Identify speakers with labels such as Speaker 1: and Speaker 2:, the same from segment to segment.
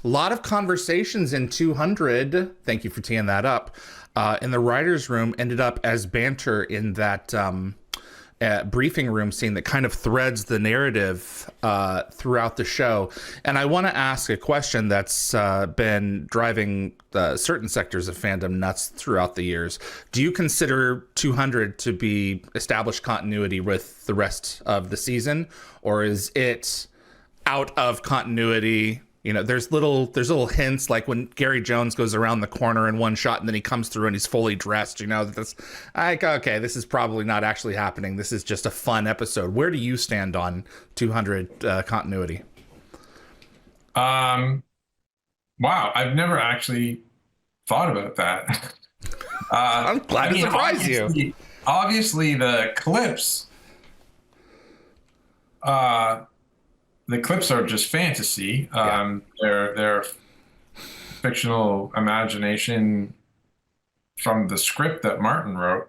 Speaker 1: A lot of conversations in 200. Thank you for teeing that up. In the writer's room ended up as banter in that briefing room scene that kind of threads the narrative throughout the show. And I want to ask a question that's been driving certain sectors of fandom nuts throughout the years. Do you consider 200 to be established continuity with the rest of the season, or is it out of continuity? You know, there's little hints, like when Gary Jones goes around the corner in one shot and then he comes through and he's fully dressed, you know, that's like, okay, this is probably not actually happening. This is just a fun episode. Where do you stand on 200 continuity?
Speaker 2: Wow, I've never actually thought about that.
Speaker 1: I'm glad to surprise you.
Speaker 2: Obviously, the clips are just fantasy. They're fictional imagination from the script that Martin wrote.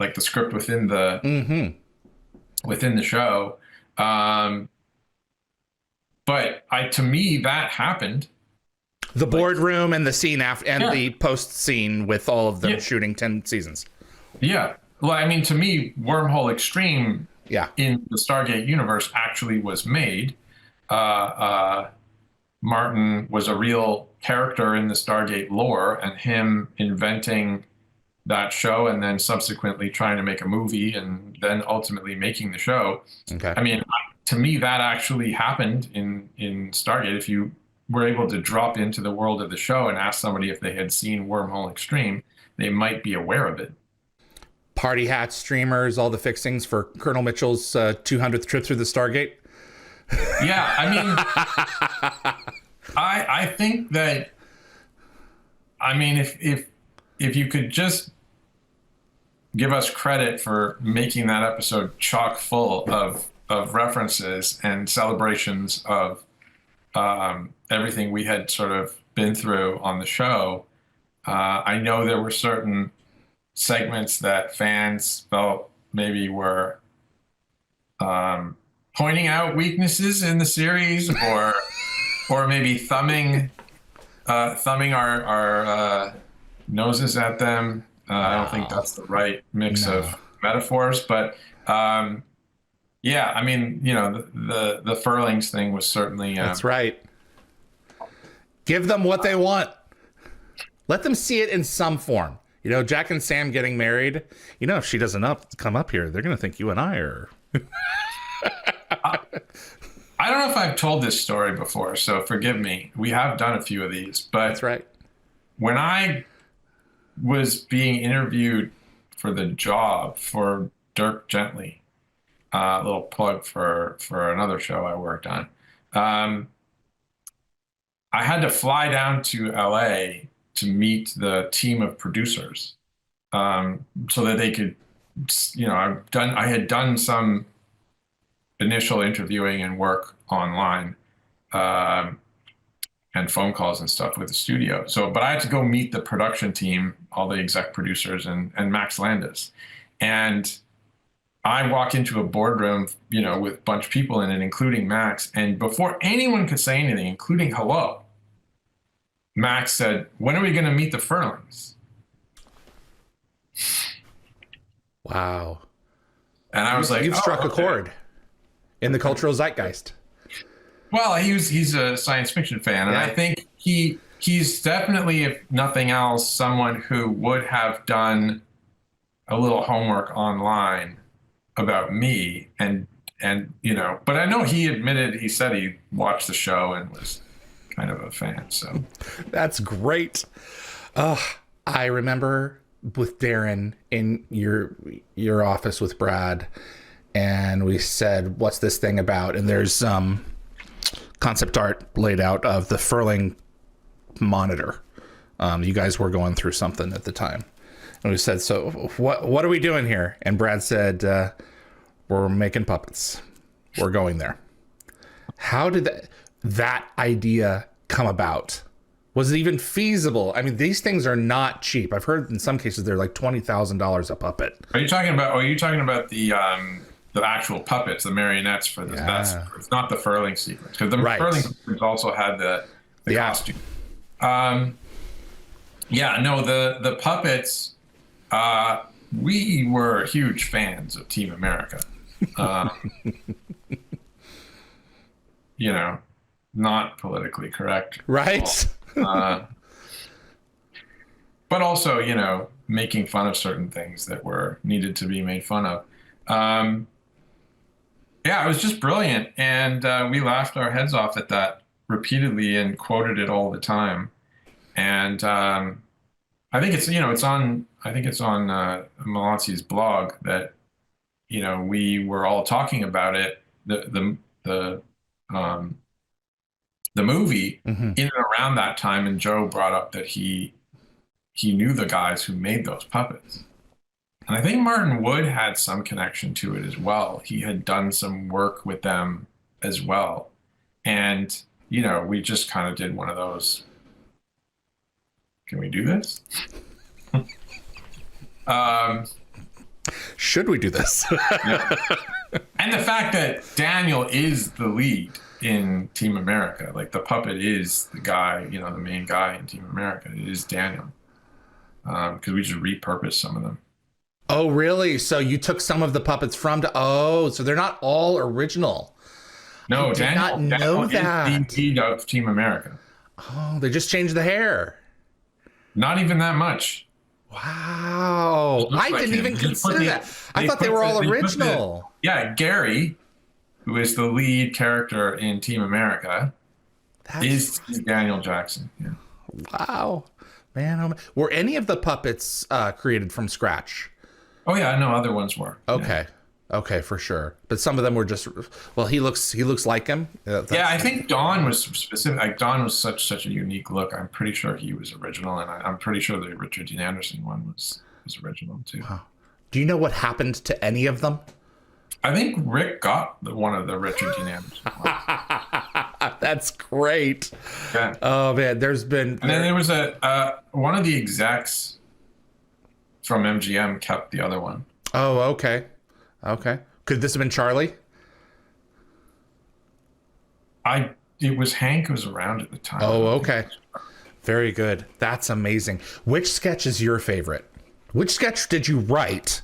Speaker 2: Like the script within the show. But to me, that happened.
Speaker 1: The boardroom and the scene after, and the post scene with all of them shooting 10 seasons.
Speaker 2: Yeah. Well, I mean, to me, Wormhole X-Treme in the Stargate universe actually was made. Martin was a real character in the Stargate lore, and him inventing that show and then subsequently trying to make a movie and then ultimately making the show.
Speaker 1: Okay.
Speaker 2: I mean, to me, that actually happened in Stargate. If you were able to drop into the world of the show and ask somebody if they had seen Wormhole X-Treme, they might be aware of it.
Speaker 1: Party hats, streamers, all the fixings for Colonel Mitchell's 200th trip through the Stargate.
Speaker 2: Yeah, I mean, I think that, I mean, if you could just give us credit for making that episode chock full of references and celebrations of everything we had sort of been through on the show. I know there were certain segments that fans felt maybe were pointing out weaknesses in the series, or maybe thumbing our noses at them. I don't think that's the right mix of metaphors, but yeah, I mean, you know, the Furlings thing was certainly
Speaker 1: that's right. Give them what they want. Let them see it in some form. You know, Jack and Sam getting married. You know, if she doesn't come up here, they're going to think you and I are.
Speaker 2: I don't know if I've told this story before, so forgive me. We have done a few of these, but
Speaker 1: that's right.
Speaker 2: When I was being interviewed for the job for Dirk Gently, a little plug for another show I worked on, I had to fly down to LA to meet the team of producers, so that they could, you know, I had done some initial interviewing and work online, and phone calls and stuff with the studio. But I had to go meet the production team, all the exec producers and Max Landis. And I walk into a boardroom, you know, with a bunch of people in it, including Max. And before anyone could say anything, including hello, Max said, "When are we going to meet the Furlings?"
Speaker 1: Wow.
Speaker 2: And I was like,
Speaker 1: you've struck a chord in the cultural zeitgeist.
Speaker 2: Well, he's a science fiction fan, and I think he's definitely, if nothing else, someone who would have done a little homework online about me, and you know, but I know he said he watched the show and was kind of a fan. So
Speaker 1: that's great. I remember with Darren in your office with Brad, and we said, "What's this thing about?" And there's concept art laid out of the Furling monitor. You guys were going through something at the time, and we said, "So what are we doing here?" And Brad said, "We're making puppets. We're going there." How did that idea come about? Was it even feasible? I mean, these things are not cheap. I've heard in some cases they're like $20,000 a puppet.
Speaker 2: Are you talking about the the actual puppets, the marionettes for this.
Speaker 1: Yeah.
Speaker 2: It's not the Furling sequence, because the
Speaker 1: Right.
Speaker 2: Furling sequence also had the
Speaker 1: Yeah.
Speaker 2: costume. The puppets. We were huge fans of Team America. You know, not politically correct,
Speaker 1: Right?
Speaker 2: but also, you know, making fun of certain things that were needed to be made fun of. Yeah, it was just brilliant, and we laughed our heads off at that repeatedly and quoted it all the time. And I think it's, you know, it's on Malatsi's blog that, you know, we were all talking about it, the movie in and around that time, and Joe brought up that he knew the guys who made those puppets. And I think Martin Wood had some connection to it as well. He had done some work with them as well. And, you know, we just kind of did one of those, can we do this?
Speaker 1: Should we do this?
Speaker 2: Yeah. And the fact that Daniel is the lead in Team America, like the puppet is the guy, you know, the main guy in Team America. It is Daniel. Because we just repurposed some of them.
Speaker 1: Oh, really? So you took some of the puppets from so they're not all original.
Speaker 2: No,
Speaker 1: Daniel is
Speaker 2: the lead of Team America.
Speaker 1: Oh, they just changed the hair.
Speaker 2: Not even that much.
Speaker 1: Wow. I didn't even consider that. I thought they were all original.
Speaker 2: Yeah, Gary, who is the lead character in Team America, is Daniel Jackson. Yeah.
Speaker 1: Wow. Man, oh man. Were any of the puppets created from scratch?
Speaker 2: Oh yeah, no, other ones were.
Speaker 1: Okay. Yeah. Okay, for sure. But some of them were just, well, he looks like him.
Speaker 2: Yeah, I think Don was specific. Like Don was such a unique look. I'm pretty sure he was original, and I'm pretty sure the Richard Dean Anderson one was original too.
Speaker 1: Wow. Do you know what happened to any of them?
Speaker 2: I think Rick got one of the Richard Dean Anderson ones.
Speaker 1: That's great.
Speaker 2: Yeah.
Speaker 1: Oh man, and
Speaker 2: then there was one of the execs from MGM kept the other one.
Speaker 1: Oh, okay. Okay. Could this have been Charlie?
Speaker 2: It was Hank who was around at the time.
Speaker 1: Oh, okay. Very good. That's amazing. Which sketch is your favorite? Which sketch did you write?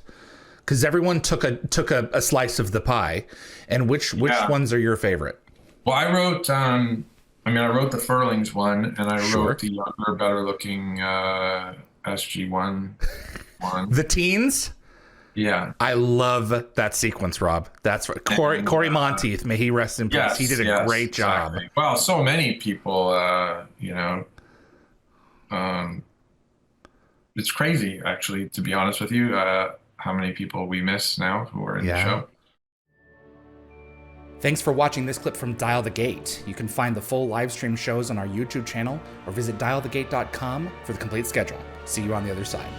Speaker 1: Because everyone took a slice of the pie, and which ones are your favorite?
Speaker 2: Well, I wrote. I wrote the Furlings one, and I wrote the younger, better looking SG1 one.
Speaker 1: The teens.
Speaker 2: Yeah,
Speaker 1: I love that sequence, Rob. That's right. Corey Monteith, may he rest in peace.
Speaker 2: Yes,
Speaker 1: he did a great job.
Speaker 2: Exactly. Well, so many people, it's crazy, actually, to be honest with you, how many people we miss now who are in the show.
Speaker 1: Thanks for watching this clip from Dial the Gate. You can find the full live stream shows on our YouTube channel or visit dialthegate.com for the complete schedule. See you on the other side.